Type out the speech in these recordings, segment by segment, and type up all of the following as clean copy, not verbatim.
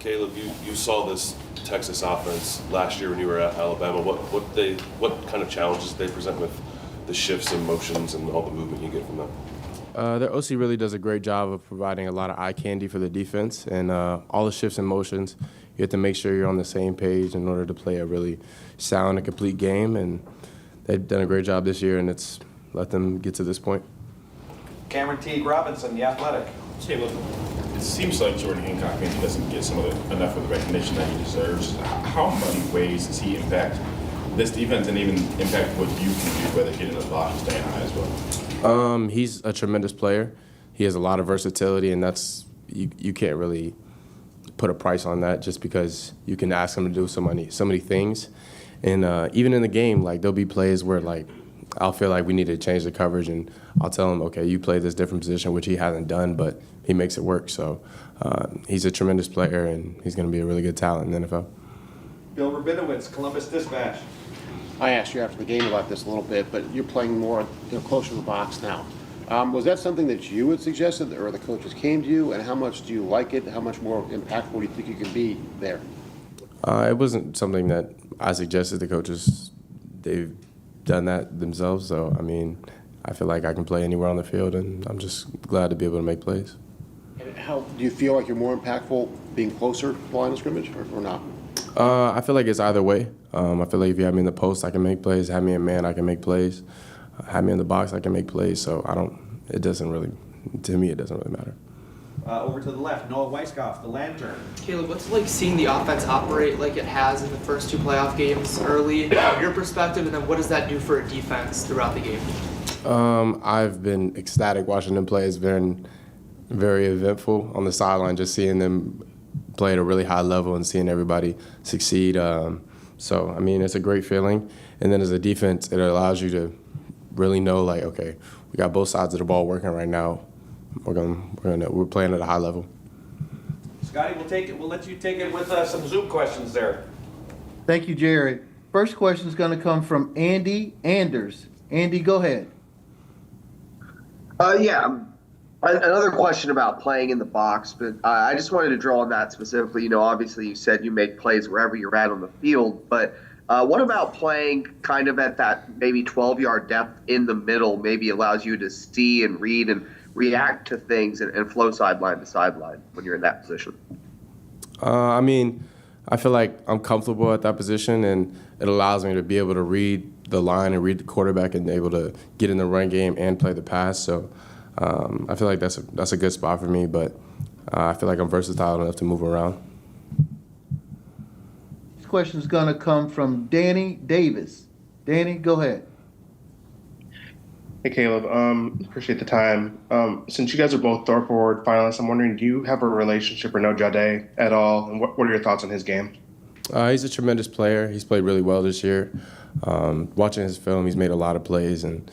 Caleb, you saw this Texas offense last year when you were at Alabama. What kind of challenges they present with the shifts and motions and all the movement you get from them? Their OC really does a great job of providing a lot of eye candy for the defense, and all the shifts and motions. You have to make sure you're on the same page in order to play a really sound and complete game, and they've done a great job this year, and it's let them get to this point. Cameron Teague Robinson, The Athletic. Caleb, it seems like Jordan Hancock maybe doesn't get enough of the recognition that he deserves. How many ways does he impact this defense and even impact what you can do, whether getting the block or staying high as well? He's a tremendous player. He has a lot of versatility, and that's you can't really put a price on that just because you can ask him to do so many things. And even in the game, like there'll be plays where like I'll feel like we need to change the coverage, and I'll tell him, okay, you play this different position, which he hasn't done, but he makes it work. So he's a tremendous player, and he's going to be a really good talent in the NFL. Bill Rabinowitz, Columbus Dispatch. I asked you after the game about this a little bit, but you're playing more closer to the box now. Was that something that you had suggested, or the coaches came to you, and how much do you like it? How much more impactful do you think you can be there? It wasn't something that I suggested. The coaches, they've done that themselves. So, I mean, I feel like I can play anywhere on the field, and I'm just glad to be able to make plays. And how do you feel like you're more impactful being closer to the line of scrimmage, or not? I feel like it's either way. I feel like if you have me in the post, I can make plays. Have me in man, I can make plays. Have me in the box, I can make plays. So it doesn't really matter. Over to the left, Noah Weiskopf, The Lantern. Caleb, what's it like seeing the offense operate like it has in the first two playoff games early, from your perspective, and then what does that do for a defense throughout the game? I've been ecstatic watching them play. It's been very eventful on the sideline, just seeing them play at a really high level and seeing everybody succeed. So, I mean, it's a great feeling. And then as a defense, it allows you to really know, like, okay, we got both sides of the ball working right now. We're playing at a high level. Scotty, we'll let you take it with some Zoom questions there. Thank you, Jared. First question is going to come from Andy Anders. Andy, go ahead. Another question about playing in the box, but I just wanted to draw on that specifically. Obviously you said you make plays wherever you're at on the field, but what about playing kind of at that maybe 12-yard depth in the middle maybe allows you to see and read and react to things and flow sideline to sideline when you're in that position? I mean, I feel like I'm comfortable at that position, and it allows me to be able to read the line and read the quarterback and able to get in the run game and play the pass. So I feel like that's a good spot for me, but I feel like I'm versatile enough to move around. This question is going to come from Danny Davis. Danny, go ahead. Hey, Caleb. Appreciate the time. Since you guys are both Thorpe Award finalists, I'm wondering, do you have a relationship or know Jade at all? And what are your thoughts on his game? He's a tremendous player. He's played really well this year. Watching his film, he's made a lot of plays, and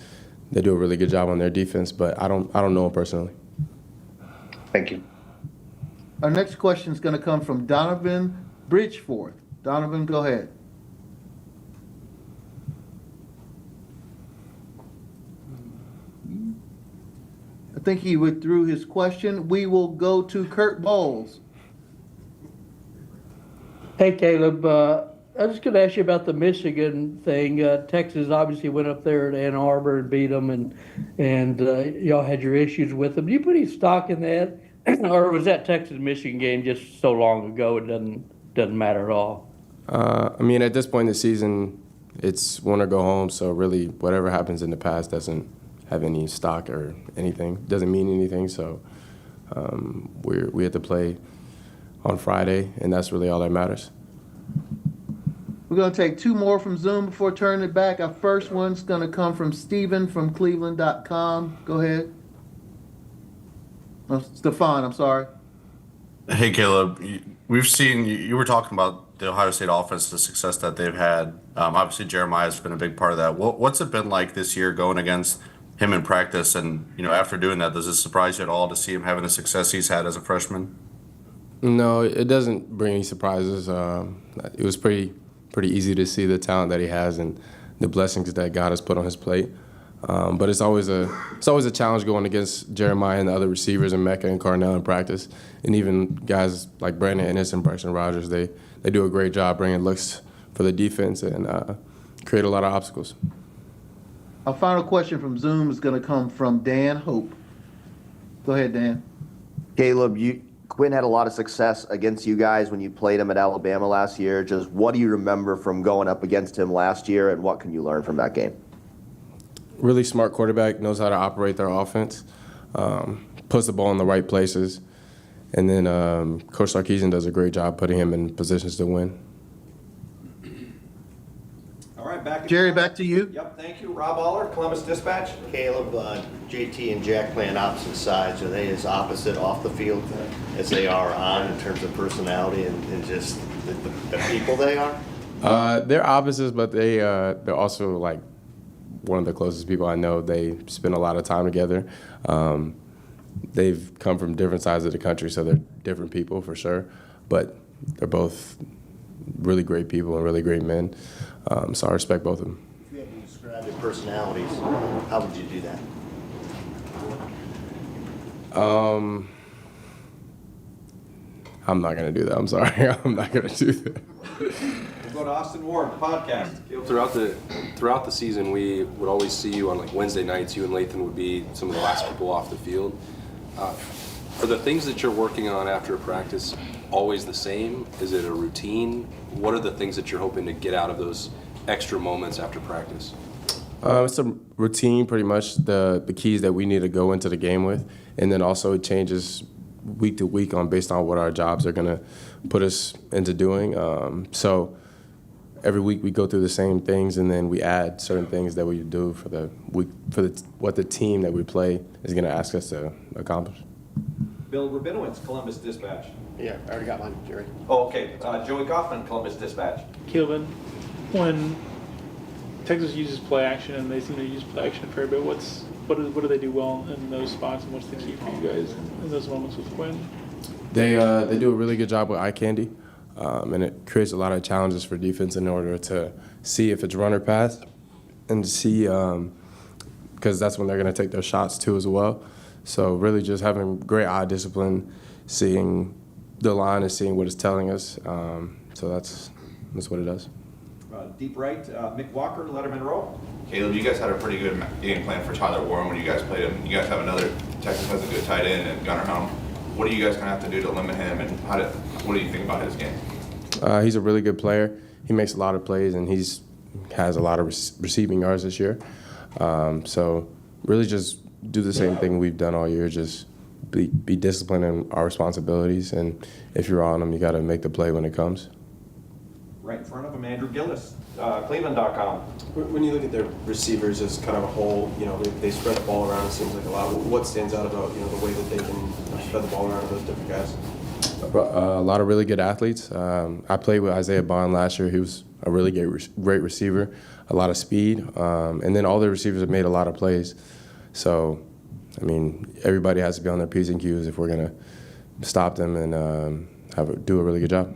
they do a really good job on their defense, but I don't know him personally. Thank you. Our next question is going to come from Donovan Bridgeforth. Donovan, go ahead. I think he withdrew his question. We will go to Kurt Bowles. Hey, Caleb. I was going to ask you about the Michigan thing. Texas obviously went up there to Ann Arbor and beat them, and y'all had your issues with them. Do you put any stock in that, or was that Texas-Michigan game just so long ago it doesn't matter at all? I mean, at this point in the season, it's win or go home. So really, whatever happens in the past doesn't have any stock or anything. Doesn't mean anything. So we had to play on Friday, and that's really all that matters. We're going to take two more from Zoom before turning it back. Our first one's going to come from Stephen from Cleveland.com. Go ahead. Oh, Stefan, I'm sorry. Hey, Caleb. We've seen, you were talking about the Ohio State offense, the success that they've had. Obviously, Jeremiah's been a big part of that. What's it been like this year going against him in practice? And, after doing that, does it surprise you at all to see him having the success he's had as a freshman? No, it doesn't bring any surprises. It was pretty easy to see the talent that he has and the blessings that God has put on his plate. But it's always a challenge going against Jeremiah and the other receivers and Mecca and Carnell in practice, and even guys like Brandon Ennis and Bryson Rogers. They do a great job bringing looks for the defense and create a lot of obstacles. Our final question from Zoom is going to come from Dan Hope. Go ahead, Dan. Caleb, Quinn had a lot of success against you guys when you played him at Alabama last year. Just what do you remember from going up against him last year, and what can you learn from that game? Really smart quarterback, knows how to operate their offense, puts the ball in the right places, and then Coach Sarkisian does a great job putting him in positions to win. All right, Jerry, back to you. Yep, thank you. Rob Aller, Columbus Dispatch. Caleb, JT and Jack playing opposite sides. Are they as opposite off the field as they are on in terms of personality and just the people they are? They're opposites, but they're also like one of the closest people I know. They spend a lot of time together. They've come from different sides of the country, so they're different people for sure. But they're both really great people and really great men. So I respect both of them. If you had to describe their personalities, how would you do that? I'm not going to do that. I'm sorry. I'm not going to do that. We'll go to Austin Ward, podcast. Throughout the season, we would always see you on like Wednesday nights. You and Lathan would be some of the last people off the field. Are the things that you're working on after a practice always the same? Is it a routine? What are the things that you're hoping to get out of those extra moments after practice? It's a routine, pretty much, the keys that we need to go into the game with. And then also it changes week to week based on what our jobs are going to put us into doing. So every week we go through the same things, and then we add certain things that we do for the week, what the team that we play is going to ask us to accomplish. Bill Rabinowitz, Columbus Dispatch. Yeah, I already got mine, Jerry. Oh, okay. Joey Kaufman, Columbus Dispatch. Caleb, when Texas uses play action, and they seem to use play action a fair bit, what do they do well in those spots, and what's the key for you guys in those moments with Quinn? They do a really good job with eye candy, and it creates a lot of challenges for defense in order to see if it's run or pass, and to see because that's when they're going to take their shots too as well. So really just having great eye discipline, seeing the line and seeing what it's telling us. So that's what it does. Deep right, Mick Walker, Letterman Row. Caleb, you guys had a pretty good game plan for Tyler Warren when you guys played him. You guys have another, Texas has a good tight end and Gunnar Helm. What are you guys going to have to do to limit him, and what do you think about his game? He's a really good player. He makes a lot of plays, and has a lot of receiving yards this year. So really just do the same thing we've done all year, just be disciplined in our responsibilities, and if you're on them, you got to make the play when it comes. Right in front of him, Andrew Gillis, Cleveland.com. When you look at their receivers as kind of a whole, they spread the ball around, it seems like a lot. What stands out about, the way that they can spread the ball around to those different guys? A lot of really good athletes. I played with Isaiah Bond last year. He was a really great receiver, a lot of speed, and then all the receivers have made a lot of plays. So, everybody has to be on their P's and Q's if we're going to stop them and do a really good job.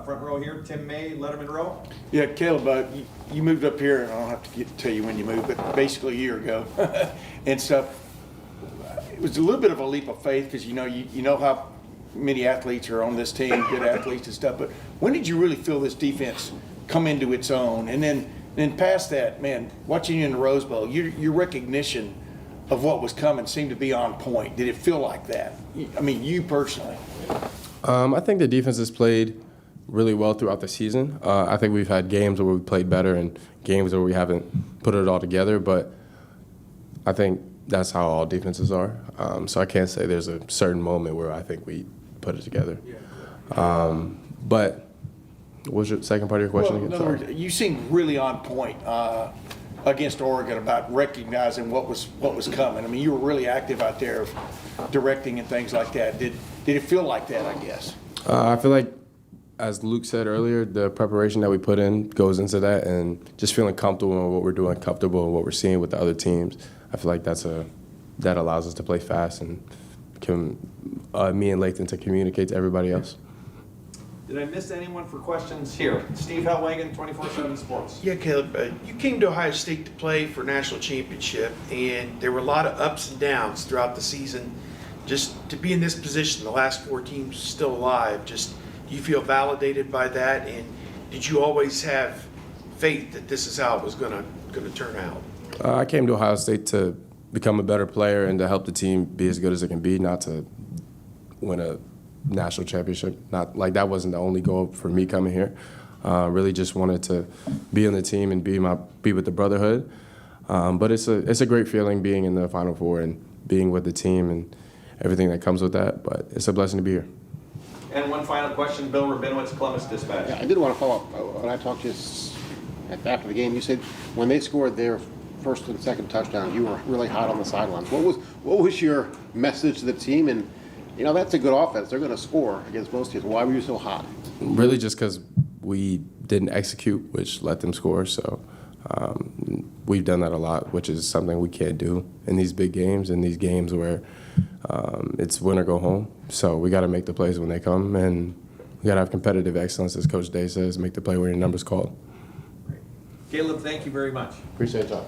Front row here, Tim May, Letterman Row. Yeah, Caleb, you moved up here, and I don't have to tell you when you moved, but basically a year ago and stuff. It was a little bit of a leap of faith because you know how many athletes are on this team, good athletes and stuff. But when did you really feel this defense come into its own? And then past that, man, watching you in the Rose Bowl, your recognition of what was coming seemed to be on point. Did it feel like that? You personally. I think the defense has played really well throughout the season. I think we've had games where we played better and games where we haven't put it all together, but I think that's how all defenses are. So I can't say there's a certain moment where I think we put it together. But what was your second part of your question again? In other words, you seemed really on point against Oregon about recognizing what was coming. You were really active out there of directing and things like that. Did it feel like that, I guess? I feel like, as Luke said earlier, the preparation that we put in goes into that, and just feeling comfortable in what we're doing, comfortable in what we're seeing with the other teams. I feel like that allows us to play fast and me and Lathan to communicate to everybody else. Did I miss anyone for questions here? Steve Hellwagen, 24/7 Sports. Yeah, Caleb, you came to Ohio State to play for national championship, and there were a lot of ups and downs throughout the season. Just to be in this position, the last 4 teams still alive, just do you feel validated by that? And did you always have faith that this is how it was going to turn out? I came to Ohio State to become a better player and to help the team be as good as it can be, not to win a national championship. Not like that wasn't the only goal for me coming here. Really just wanted to be on the team and be with the brotherhood. But it's a great feeling being in the Final Four and being with the team and everything that comes with that. But it's a blessing to be here. And one final question, Bill Rabinowitz, Columbus Dispatch. Yeah, I did want to follow up. When I talked to you after the game, you said when they scored their first and second touchdown, you were really hot on the sidelines. What was your message to the team? And you know that's a good offense. They're going to score against most teams. Why were you so hot? Really, just because we didn't execute, which let them score. So we've done that a lot, which is something we can't do in these big games, in these games where it's win or go home. So we got to make the plays when they come, and we got to have competitive excellence, as Coach Day says, make the play where your number's called. Caleb, thank you very much. Appreciate it, John.